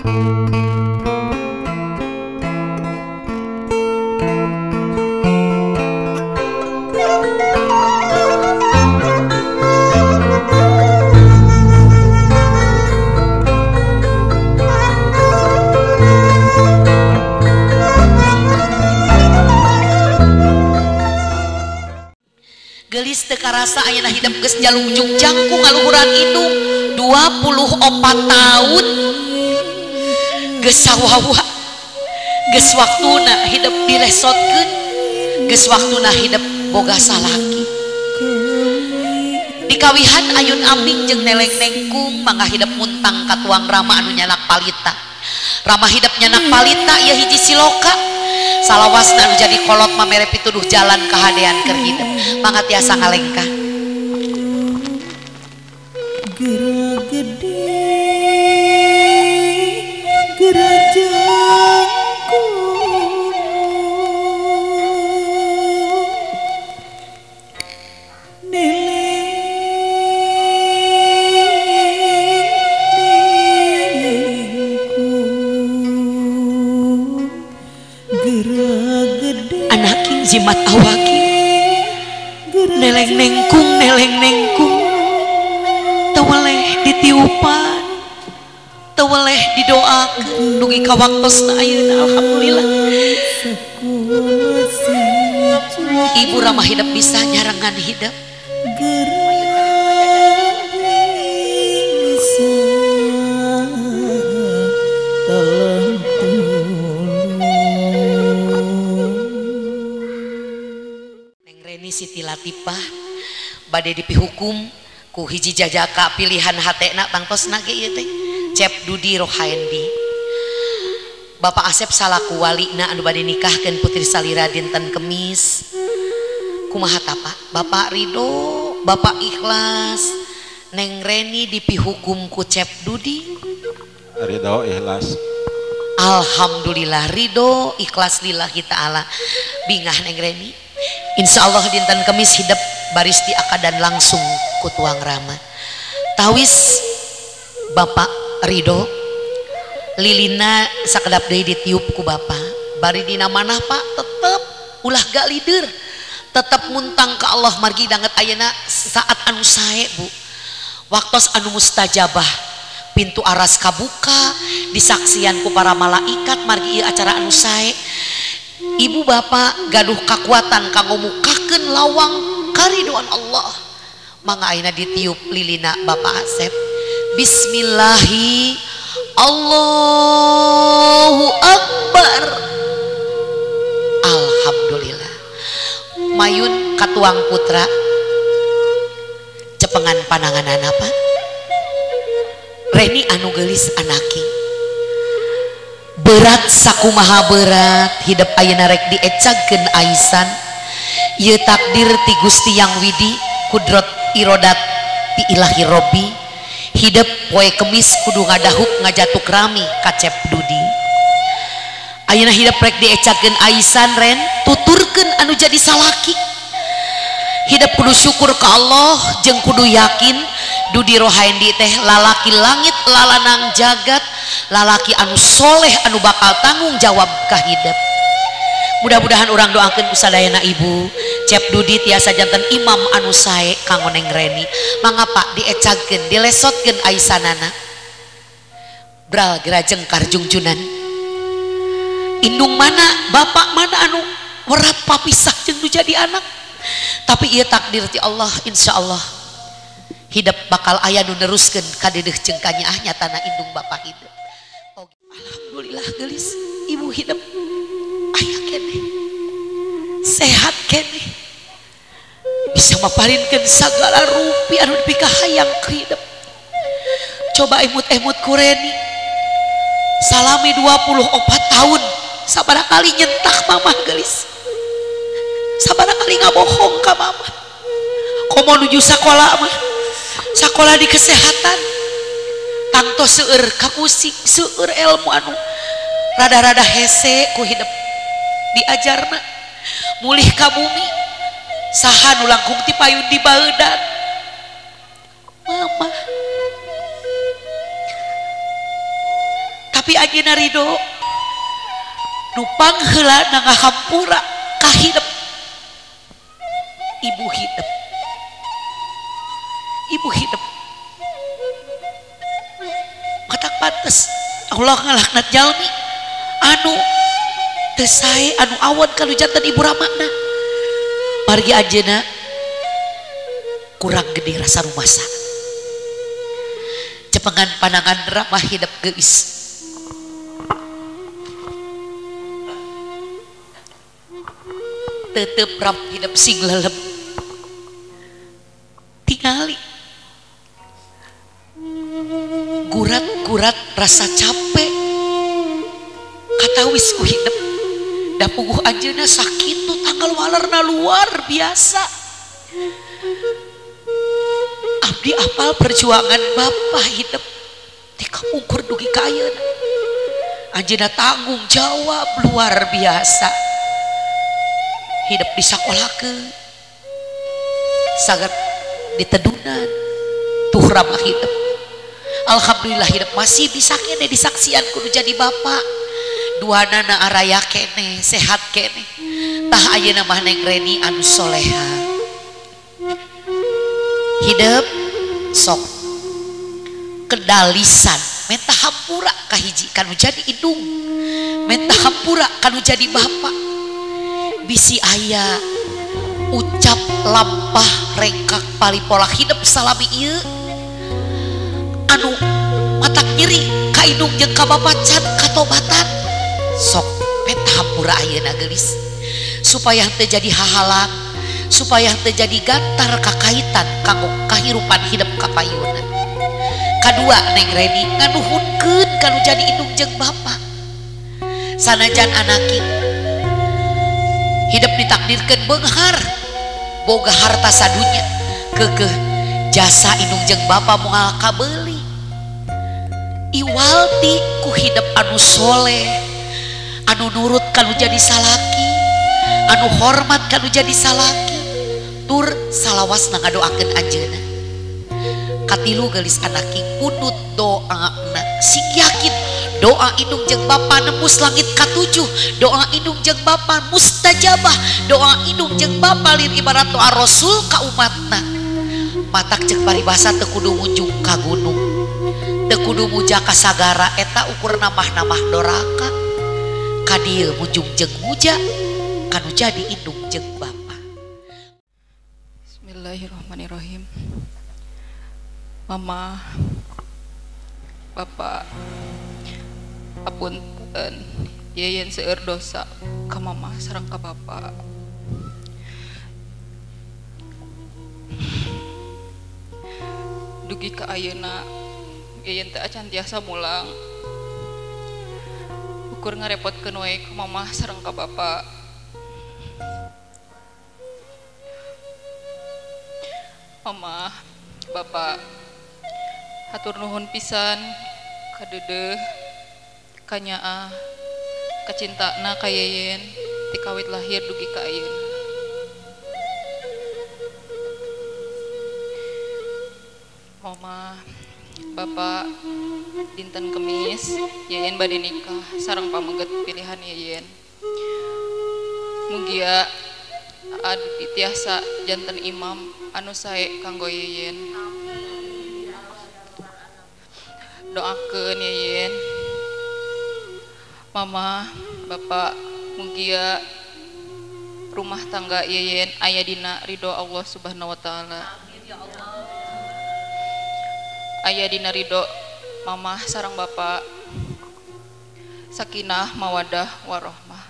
Gelis teu karasa ayeuna hidup geus jalungjung jangkung ngaluhuran indung 24 tahun geus sawawa geus waktuna hidup dilesotkeun geus waktuna hidup boga salaki dikawihan ayun ambing jeung neleng nengkung mangga hidup muntang ka tuang Rama anu nyanak palita Rama hidup nyanak palita ieu hiji siloka salawasna anu jadi kolot mamere pituduh jalan kahadean keur hidup mangga tiasa ngalengkah geura gede geura jangkung anak jimat awaki neleng nengkung teweleh ditiupan teweleh didoakeun dugi ka waktosna ayeuna alhamdulillah Ibu Rama hidup bisa nyarengan hidup Siti Latifah bade dipihukum ku hiji jajaka pilihan hatena tangtosna ge ieu teh Cep Dudi Rohaendi Bapak Asep salaku walina anu bade nikahkeun putri salira dinten Kemis kumaha tapa Bapak Ridho Bapak Ikhlas Neng Reni dipihukum ku Cep Dudi Ridho ikhlas alhamdulillah Ridho ikhlas lillahi ta'ala bingah Neng Reni Insya Allah dinten Kemis hidup baris diakadan langsung ku tuang Rama tawis Bapak Ridho lilina sakedap deui ditiup ku Bapak bari dina manah Pak tetep ulah gak lider tetep muntang ke Allah margi danget ayeuna saat anu sae Bu waktos anu mustajabah pintu aras kabuka disaksian ku para malaikat margi ieu acara anu sae Ibu Bapak gaduh kakuatan kanggo mukakeun lawang karidoan Allah mangga ayeuna ditiup lilina Bapak Asep bismillahi Allahu Akbar alhamdulillah mayun katuang putra cepengan pananganan apa Reni anu geulis anaki berat sakumaha berat hidup ayeuna rek diecagkeun aisan ieu takdir ti Gusti Yang Widi kudrot irodat ti ilahi Robbi hidup poe Kemis kudu ngadahup ngajatuk rami ka Cep Dudi ayeuna hidup rek diecagkeun aisan Ren tuturkeun anu jadi salaki hidup kudu syukur ka Allah jeung kudu yakin Dudi Rohaendi teh lalaki langit lalanang jagat lalaki anu soleh anu bakal tanggung jawab ka hidup mudah-mudahan orang doakeun ku sadayana ibu Cep Dudi tiasa janten imam anu sae kanggo Neng Reni mangga Pak diecagkeun dilesotkeun aisanana bral gerajeng karjungjunan indung mana bapak mana anu werat papisah jeung nu jadi anak tapi ieu takdir ti Allah insyaallah hidup bakal aya nu neruskeun ka deudeuh jeung kanyaah nyatana indung bapak hidup alhamdulillah gelis ibu hidup aya keneh sehat keneh bisa maparinkeun sagala rupi anu dipikahayang ke hidup coba emut-emut ku Reni salami 24 tahun sabaraha kali nyentak mamah gelis sabaraha kali ngabohong ka mamah komo nuju sakola mah sakola di kesehatan tangto seueur kapusing seueur ilmu anu rada-rada hese ku hidup diajarna mulih ka bumi saha nu langkung ti payun di baeudan mama tapi ayeuna ridho nupang heula na ngahampura ka hidup ibu hidup matak pantes Allah ngalaknat jalmi anu teu sae anu awon kalau jantan ibu ramana margi ajeuna kurang gede rasa rumasa cepengan panangan ramah hidup geus tetep ram hidup sing lelep tingali gurat-gurat rasa capek katawis ku hidup da puguh anjeuna sakit tuh tanggal walerna luar biasa abdi apal perjuangan bapak hidup tika ukur dugi ka ayeuna anjeuna tanggung jawab luar biasa hidup disakolahkeun saged ditedunan tuh ramah hidup alhamdulillah hidup masih bisa kene disaksian kudu jadi bapak duanana araya kene sehat kene tah ayeuna mah Neng Reni anu soleha hidup sok kedalisan menta hampura kahiji kanu jadi indung menta hampura kanu jadi bapak bisi aya ucap lampah rengkak palipola hidup salami ieu anu matak nyeri ka indung jeung ka bapacan katobatan sok menta hampura ayeuna geulis supaya teu jadi hahalang supaya teu jadi gantar kakaitan kanggo kahirupan hidup kapayuna kadua Neng Reni nganuhunkeun kanu jadi indung jeung bapak sanajan anaki hidup ditakdirkeun beunghar boga harta sadunya keukeuh jasa indung jeung bapak moal kabeuli iwalti ku hidup anu soleh anu nurut kanu jadi salaki anu hormat kanu jadi salaki tur salawasna ngadoakeun anjeunna katilu geulis anaki kunut doana sing yakin doa indung jeung bapa nembus langit katujuh doa indung jeung bapa mustajabah doa indung jeung bapa lir ibarat doa rasul ka umatna matak jeung paribasa teu kudu munjung ka gunung teu kudu muja ka sagara eta ukurna mah doraka ka dieu munjung jeung muja kanu jadi indung jeung bapa. Bismillahirrahmanirrahim. Mama, Bapak, apunten yeyen seueur dosa ka mama sareng ka bapak. Dugi ka ayeuna yeyen teu acan tiasa mulang ukur ngarepotkeun wae ka mama sareng ka bapak. Mama, Bapak, hatur nuhun pisan ka deudeuh ka nyaah kacintana ka yeyen ti kawit lahir dugi ka ayeuna. Mama, Bapak, dinten Kemis yeyen bade nikah sareng pamengget pilihan yeyen. Mugia adi tiasa janten imam anu sae kanggo yeyen. Doakeun yeyen. Mama, Bapak, mugia rumah tangga yeyen aya dina ridho Allah Subhanahu wa taala. Aya dina ridho Mama sareng Bapak sakinah mawadah warahmah.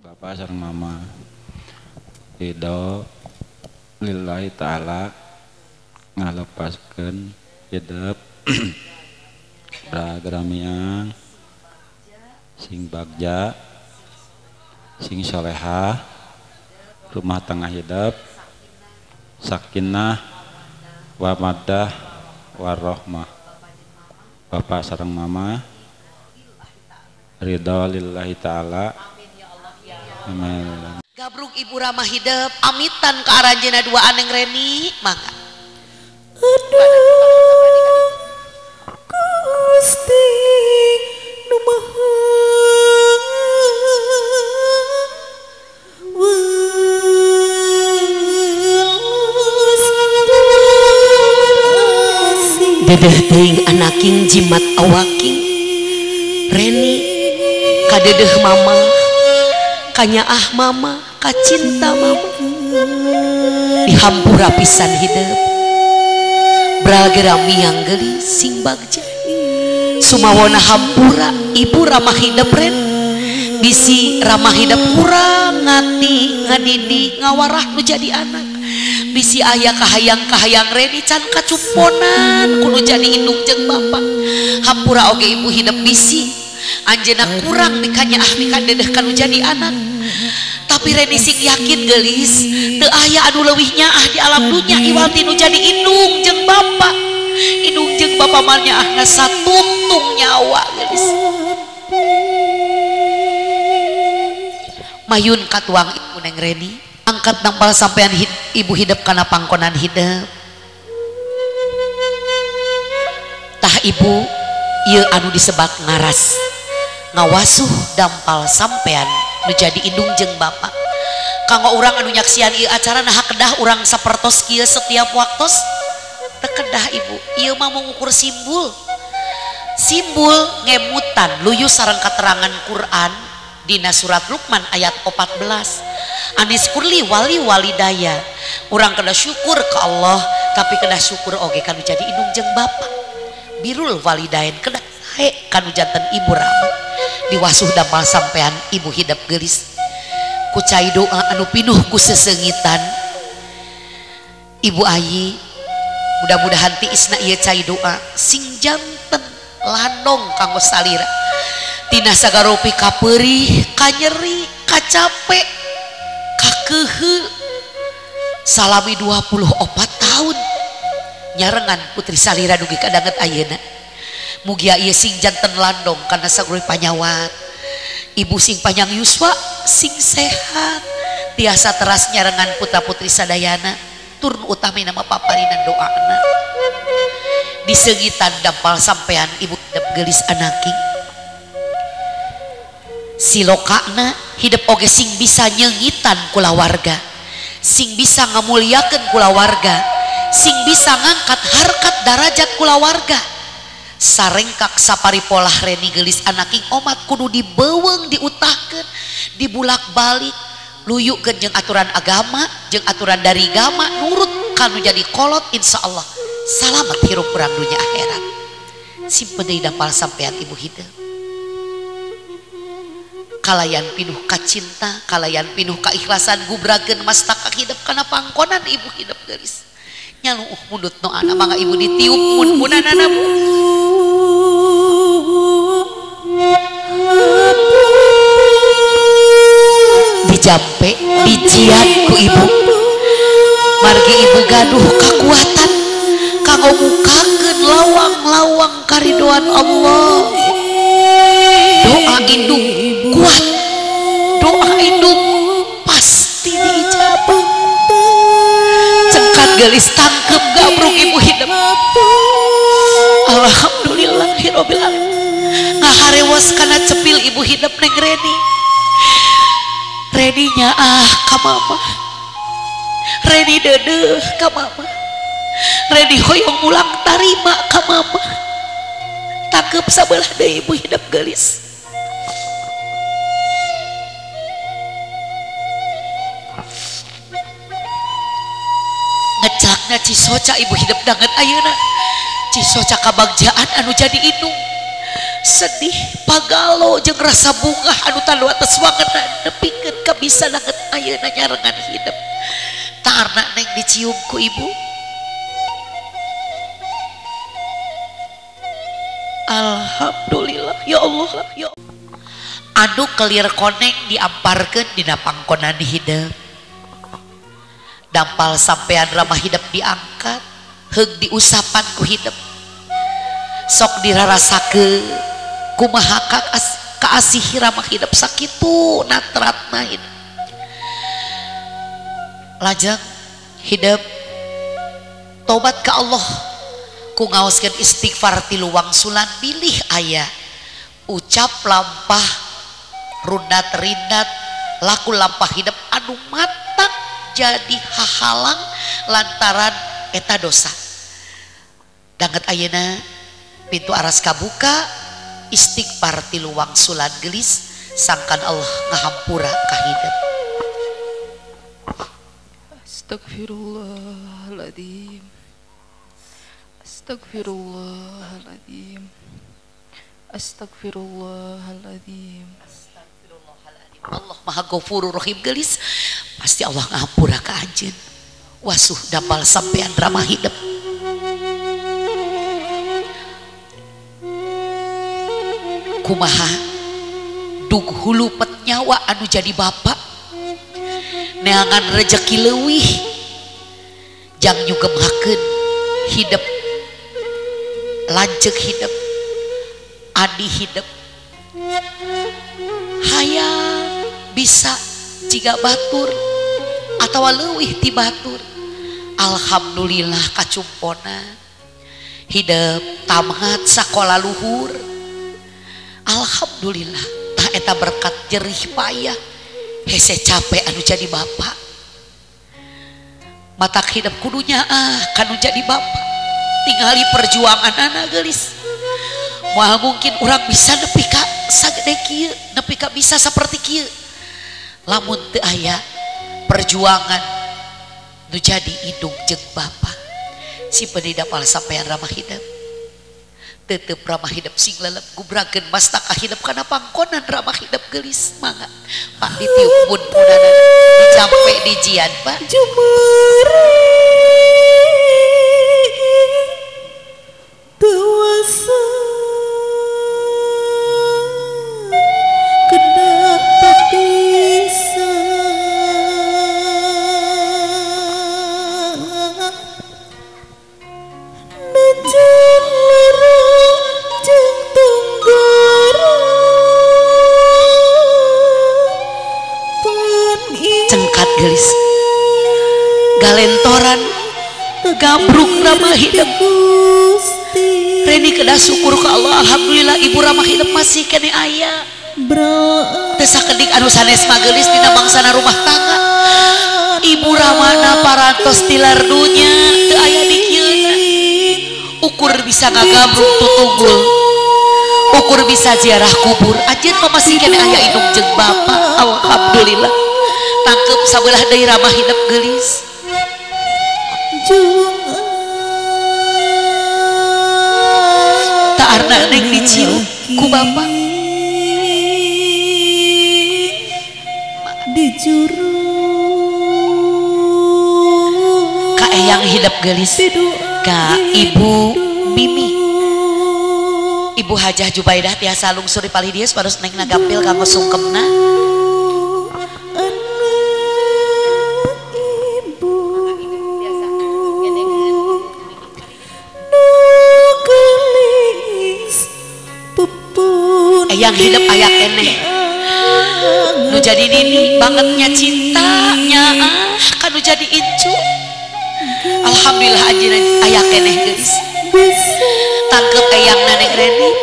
Bapak sareng Mama ridho lillahi ta'ala ngalepaskeun hidup Bragamiang sing bagja sing solehah rumah tangga hidup sakinah wa madah warahmah. Bapak sareng Mama ridho lillahi ta'ala. Amin. Gabruk ibu ramah hidup amitan ke aranjeuna duaan Neng Reni mangga. dedeh teuing anaking jimat awaking Reni kadedeh mama kanyaah mama kacinta mama dihampura pisan hidup bragera miang gelis sing bagja sumawona hampura ibu ramah hidup Ren bisi ramah hidup kurang ngati ngadidi ngawarah nu jadi anak bisi ayah kahayang Reni can kacumponan kudu jadi indung jeung bapak hampura oge ibu hidup bisi anjeuna kurang dikanya mikadedeh kanu jadi anak tapi Reni sing yakin gelis teu aya anu leuwih nyaah di alam dunya iwal tinu jadi indung jeung bapak mah nyaahna satuntung nyawa gelis mayun katuang ibu neng Reni angkat nampal sampean ibu hidup karena pangkonan hidup tah ibu ieu anu disebut ngaras ngawasuh dampal sampean nu jadi indung jeung bapak kanggo urang anu nyaksian ieu acara nah kedah urang sapertos kieu setiap waktos teu kedah ibu ieu mah mengukur simbol ngemutan luyu sareng katerangan Quran dina surat Luqman ayat 14 anis kurli wali walidaya urang kedah syukur ke Allah tapi kedah syukur oge kanu jadi indung jeung bapak birul walidain kedah sae kanu janten ibu rahmat diwasuh dampal sampean ibu hidup gelis ku cai doa anu pinuh ku sesengitan ibu ayi mudah-mudahan tiisna ieu cai doa sing janten landong kanggo salira tina sagaropi kapeurih kanyeri kacape kakeuheu salami 24 tahun nyarengan putri salira dugi kadanget ayeuna mugia ieu sing janten landong karena saguroy panyawat ibu sing panjang yuswa sing sehat tiasa teras nyarengan putra putri sadayana turun utami nama paparinan doana disegitan dampal sampean ibu hidup gelis anaking silokana hidup oge sing bisa nyengitan kula warga sing bisa ngamuliakeun kula warga sing bisa ngangkat harkat darajat kula warga sarengkak sapari polah Reni gelis anaking omat kudu dibeuweung diutahkeun dibulak balik luyukeun jeung aturan agama jeung aturan dari agama nurut kanu jadi kolot insyaallah salamet hirup urang dunya akhirat simpen deui dampal sampean ibu hidup kalayan pinuh kacinta kalayan pinuh kaikhlasan gubrageun mastaka hidup kana pangkonan ibu hidup gelis nyaluuh mundut no anak mangga ibu ditiup mun-munanana bu dijampe dijian ku ibu margi ibu gaduh kakuatan kanggo mukakeun lawang-lawang karidoan Allah doa indung kuat doa indung pasti diijabah cengkat gelis tangkep gabruk ibu hidup alhamdulillahirabbil alamin ngaharewas kana cepil ibu hidup neng Reni nyaah ka mama Reni dedeh ka mama Reni hoyong ulang tarima ka mama tangkep sabelah deui ibu hidup gelis ngecakna cisoca ibu hidup danget ayeuna cisoca kabagjaan anu jadi indung sedih pagalo jeung rasa bunga anu talu atas wangeuna nepikeun ka bisa danget ayeuna nyarengan hidup tarna neng dicium ku ibu alhamdulillah ya Allah ya anu kelir koneng diamparkeun dina pangkonan hidup dampal sampean ramah hidup diangkat heug diusapan ku hidup sok dirarasakeun kumaha kaasih ramah hidup sakitu natratna hidup lajeng hidup tobat ke Allah ku ngaoskeun istighfar tilu wangsulan bilih aya ucap lampah rundat rindat laku lampah hidup anu matang jadi hahalang lantaran eta dosa danget ayeuna pintu aras kabuka istighfar ti luang sulan gelis sangkan Allah ngahampura ka hideup. Astagfirullahaladzim. Astagfirullahaladzim. Astagfirullahaladzim. Allah maha ghafurur rahim gelis pasti Allah ngahampura ka anjeun wasuh dapal sampean drama hidup. Kumaha dug hulu pet nyawa anu jadi bapak neangan rejeki leuwih jang nyugemakeun hidup lanceuk hidup adi hidup hayang bisa jika batur atau leuwih ti batur. Alhamdulillah kacumpona hidup tamat sakola luhur. Alhamdulillah tah eta berkat jerih payah hese capek anu jadi bapak matak hidup kudunya kanu jadi bapak tingali perjuangan anak gelis moal mungkin orang bisa nepi ka sagede kieu nepi ka bisa seperti kieu lamun teu aya perjuangan nu jadi indung jeung bapak si penida pal sampean ramah hidup tetep ramah hidup sing lelep gubrakeun mastaka hidup kana pangkonan ramah hidup gelis mangga Pak ditiup mun-munana dicampe dijian Pak Jumeri dewasa kenapa bisa najan larang jeung tunggara cengkat gelis galentoran gabruk ramah hidup Reni kedah syukur ke Allah. Alhamdulillah ibu ramah hidup masih kene aya teu sakedik anu sanes magelis dina bangsana rumah tangga ibu ramana parantos tilar dunya teu aya di kieuna ukur bisa ngagabruk tutunggul ukur bisa ziarah kubur anjeun mah masih kene aya indung jeung bapa. Alhamdulillah tangkep sabelah deui ramah hidup geulis taarna neng dicium ku bapa di juru ka eyang hidup geulis ka ibu Mimi ibu Hajah Jubaidah tiasa lungsur di palidieu pados neng nagampil kanggo sungkemna yang hidup ayak eneh nu jadi nini bangetnya cintanya kan nu jadi incu. Alhamdulillah anjeun ayak eneh geus tangkep eyang Neng Reni.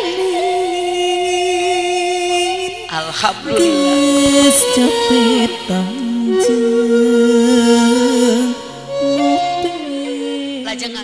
Alhamdulillah capek tanjung lajeng